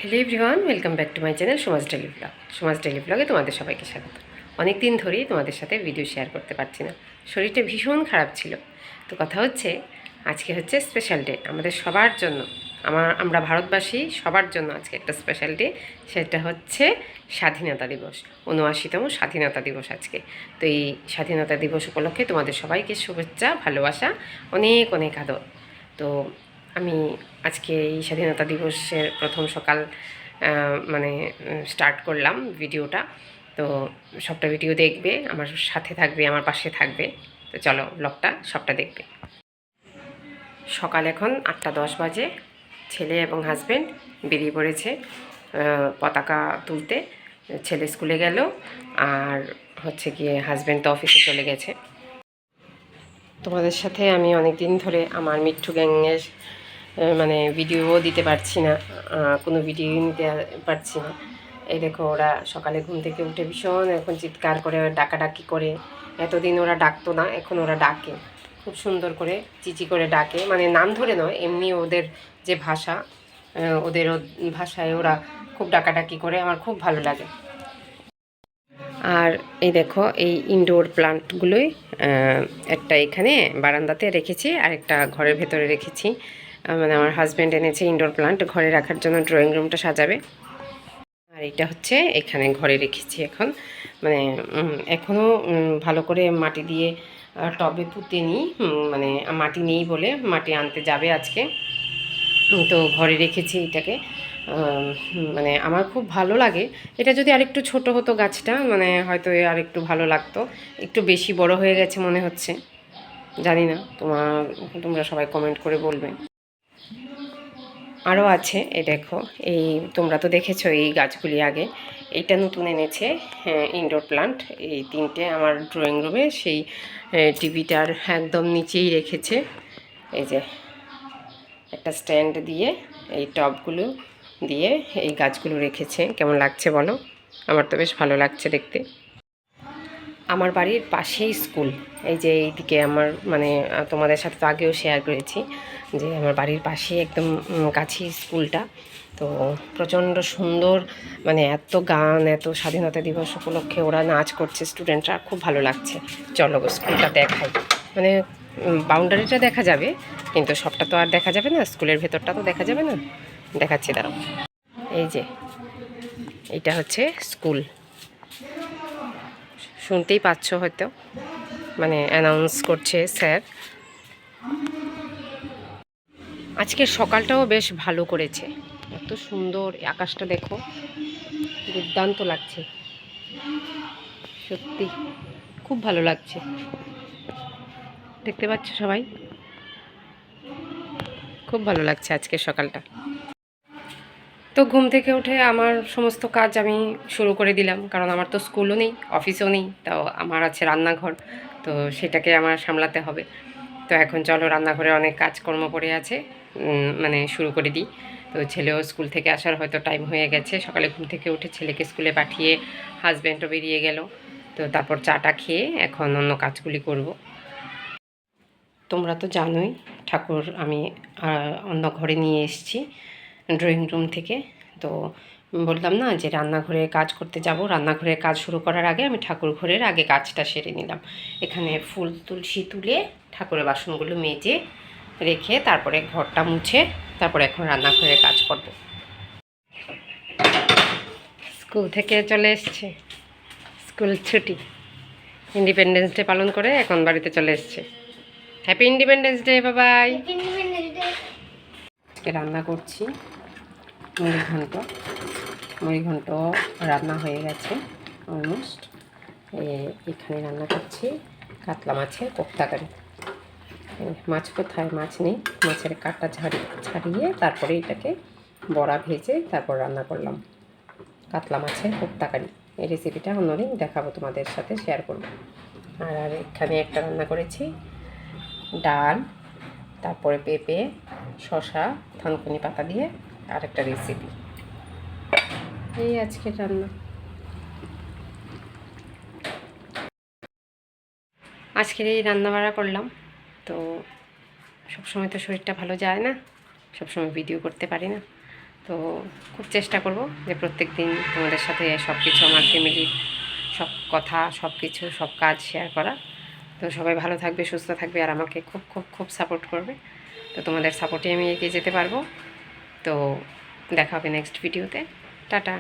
Hello everyone, welcome back to my channel সমাজ daily blog. সমাজ daily ব্লগে তোমাদের সবাইকে স্বাগত। অনেক দিন ধরেই তোমাদের সাথে ভিডিও শেয়ার করতে পারছি না, শরীরটা ভীষণ খারাপ ছিল। তো কথা হচ্ছে, আজকে হচ্ছে স্পেশাল ডে আমাদের সবার জন্য। আমরা ভারতবাসী সবার জন্য আজকে একটা স্পেশাল ডে, সেটা হচ্ছে স্বাধীনতা দিবস, ৭৯তম স্বাধীনতা দিবস আজকে। তো এই স্বাধীনতা দিবস উপলক্ষে তোমাদের সবাইকে শুভেচ্ছা, ভালোবাসা, অনেক অনেক আদর। তো আমি আজকে এই স্বাধীনতা দিবসের প্রথম সকাল মানে স্টার্ট করলাম ভিডিওটা। তো সবটা ভিডিও দেখবে, আমার সাথে থাকবে, আমার পাশে থাকবে। তো চলো ব্লগটা সবটা দেখবে। সকাল এখন ৮টা ১০ বাজে, ছেলে এবং হাজব্যান্ড বেরিয়ে পড়েছে পতাকা তুলতে। ছেলে স্কুলে গেল, আর হচ্ছে গিয়ে হাজব্যান্ড তো অফিসে চলে গেছে। তোমাদের সাথে আমি অনেক দিন ধরে আমার মিঠু গ্যাংয়ের মানে ভিডিও দিতে পারছি না, কোনো ভিডিও নিতে পারছি না। এই দেখো, ওরা সকালে ঘুম থেকে উঠে ভীষণ এখন চিৎকার করে, ডাকাডাকি করে। এতদিন ওরা ডাকতো না, এখন ওরা ডাকে খুব সুন্দর করে, চিচি করে ডাকে, মানে নাম ধরে নয়, এমনি ওদের যে ভাষা, ওদের ভাষায় ওরা খুব ডাকাডাকি করে, আমার খুব ভালো লাগে। আর এই দেখো, এই ইনডোর প্লান্টগুলোই একটা এখানে বারান্দাতে রেখেছি, আর একটা ঘরের ভেতরে রেখেছি। মানে আমার হাজব্যান্ড এনেছে ইনডোর প্লান্ট ঘরে রাখার জন্য, ড্রয়িং রুমটা সাজাবে। আর এটা হচ্ছে এখানে ঘরে রেখেছি এখন, মানে এখনও ভালো করে মাটি দিয়ে টবে পুঁতে নিই, মানে মাটি নেই বলে মাটি আনতে যাবে আজকে। তো ঘরে রেখেছি এটাকে। মানে আমার খুব ভালো লাগে। এটা যদি আরেকটু ছোট হতো গাছটা, মানে হয়তো আরেকটু ভালো লাগতো। একটু বেশি বড় হয়ে গেছে মনে হচ্ছে, জানি না, তোমরা সবাই কমেন্ট করে বলবে। আরও আছে, এই দেখো, এই তোমরা তো দেখেছো এই গাছগুলি আগে। এইটা নতুন এনেছে ইনডোর প্লান্ট। এই তিনটে আমার ড্রয়িং রুমে সেই টিভিটার একদম নিচেই রেখেছে। এই যে একটা স্ট্যান্ড দিয়ে এই টবগুলো দিয়ে এই গাছগুলো রেখেছে। কেমন লাগছে বলো? আমার তো বেশ ভালো লাগছে দেখতে। আমার বাড়ির পাশেই স্কুল। এই যে এইদিকে আমার, মানে তোমাদের সাথে তো আগেও শেয়ার করেছি যে আমার বাড়ির পাশেই একদম কাছেই স্কুলটা। তো প্রচণ্ড সুন্দর, মানে এত গান, এত স্বাধীনতা দিবস উপলক্ষে ওরা নাচ করছে স্টুডেন্টরা, খুব ভালো লাগছে। চলো গো স্কুলটা দেখাই। মানে বাউন্ডারিটা দেখা যাবে, কিন্তু সবটা তো আর দেখা যাবে না, স্কুলের ভেতরটা তো দেখা যাবে না। দেখাচ্ছি দাঁড়াও। এই যে এটা হচ্ছে স্কুল, শুনতেই পাচ্ছ হয়তো, মানে অ্যানাউন্স করছে স্যার। আজকের সকালটাও বেশ ভালো করেছে, এত সুন্দর আকাশটা দেখো, দুর্দান্ত লাগছে, সত্যি খুব ভালো লাগছে। দেখতে পাচ্ছ সবাই, খুব ভালো লাগছে আজকের সকালটা। তো ঘুম থেকে উঠে আমার সমস্ত কাজ আমি শুরু করে দিলাম, কারণ আমার তো স্কুলও নেই, অফিসও নেই, তাও আমার আছে রান্নাঘর, তো সেটাকে আমার সামলাতে হবে। তো এখন চলো, রান্নাঘরে অনেক কাজকর্ম পড়ে আছে, মানে শুরু করে দিই। তো ছেলেও স্কুল থেকে আসার হয়তো টাইম হয়ে গেছে, সকালে ঘুম থেকে উঠে ছেলেকে স্কুলে পাঠিয়ে হাজব্যান্ডও বেরিয়ে গেল। তো তারপর চাটা খেয়ে এখন অন্য কাজগুলি করব। তোমরা তো জানোই, ঠাকুর আমি অন্য ঘরে নিয়ে এসেছি ড্রয়িং রুম থেকে। তো বললাম না যে রান্নাঘরে কাজ করতে যাব, রান্নাঘরের কাজ শুরু করার আগে আমি ঠাকুর ঘরের আগে কাজটা সেরে নিলাম। এখানে ফুল তুলসী তুলে ঠাকুরের বাসনগুলো মেজে রেখে তারপরে ঘরটা মুছে তারপরে এখন রান্নাঘরের কাজ করব। স্কুল থেকে চলে এসছে, স্কুল ছুটি, ইন্ডিপেন্ডেন্স ডে পালন করে এখন বাড়িতে চলে এসছে। হ্যাপি ইন্ডিপেন্ডেন্স ডে, বাবাই। আজকে রান্না করছি মুড়িঘণ্ট। মুড়িঘণ্ট রান্না হয়ে গেছে অলমোস্ট। এখানে রান্না করছি কাতলা মাছের কোপ্তাকারি। মাছ কোথায়? মাছ নেই, মাছের কাঁটা ছাড়িয়ে তারপরে এটাকে বড়া ভেজে তারপর রান্না করলাম কাতলা মাছের কোপ্তাকারি। এই রেসিপিটা অন্যদিন দেখাবো, তোমাদের সাথে শেয়ার করব। আর এখানে একটা রান্না করেছি ডাল, তারপরে পেঁপে, শসা, থানকুনি পাতা দিয়ে আর একটা রেসিপি। এই আজকের রান্না। আজকের এই রান্নাবাড়া করলাম। তো সবসময় তো শরীরটা ভালো যায় না, সবসময় ভিডিও করতে পারি না। তো খুব চেষ্টা করব যে প্রত্যেক দিন তোমাদের সাথে সব কিছু আমার ফ্যামিলির সব কথা, সব কিছু, সব কাজ শেয়ার করা। তো সবাই ভালো থাকবে, সুস্থ থাকবে, আর আমাকে খুব খুব খুব সাপোর্ট করবে। তো তোমাদের সাপোর্টে আমি এগিয়ে যেতে পারবো। তো দেখা হবে নেক্সট ভিডিওতে। টাটা।